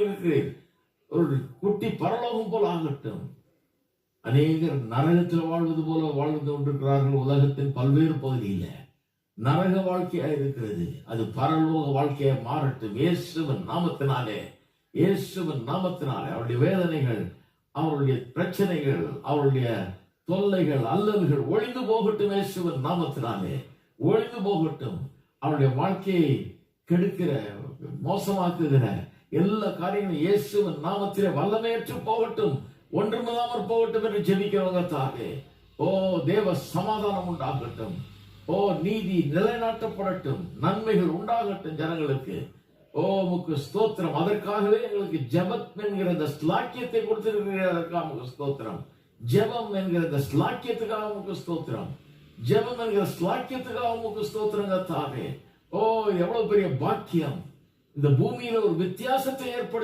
இருக்கிறீர். ஒரு குட்டி பரலோகம் போல ஆகட்டும். அநேகர் நரகத்தில் வாழ்வது போல வாழ்ந்து கொண்டிருக்கிறார்கள். உலகத்தின் பல்வேறு பகுதியில நரக வாழ்க்கையா இருக்கிறது. அது பரலோக வாழ்க்கையா மாறட்டும். இயேசுவின் நாமத்தினாலே, இயேசுவின் நாமத்தினாலே அவருடைய வேதனைகள், அவருடைய பிரச்சனைகள், அவருடைய தொல்லைகள், அல்லல்கள் ஒழிந்து போகட்டும். இயேசுவின் நாமத்தினாலே ஒழிந்து போகட்டும். அவருடைய வாழ்க்கையை கெடுக்கிற, மோசமாக்குகிற எல்லா காரியங்களும் இயேசுவின் நாமத்திலே வல்லமையற்று போகட்டும். ஒன்றுமில்லாமற் போகட்டும் என்று ஜெபிக்கிறவங்க தாவே. ஓ தேவ சமாதானம் உண்டாகட்டும். ஓ நீதி நிலைநாட்டப்படட்டும். நன்மைகள் உண்டாகட்டும் ஜனங்களுக்கு. ஓ உமக்கு ஸ்தோத்திரம். அதற்காகவே எங்களுக்கு ஜெபம் என்கிற இந்த ஸ்லாக்கியத்தை கொடுத்திருக்கிறீர்கள். அதற்காக உமக்கு ஸ்தோத்திரம். ஜெபம் என்கிற இந்த ஸ்லாக்கியத்துக்காக உமக்கு ஸ்தோத்திரம். ஜெபம் என்கிற ஸ்லாக்கியத்துக்காக உமக்கு ஸ்தோத்திரங்க தாவே. ஓ எவ்வளவு பெரிய பாக்கியம். இந்த பூமியில ஒரு வித்தியாசத்தை ஏற்படுத்த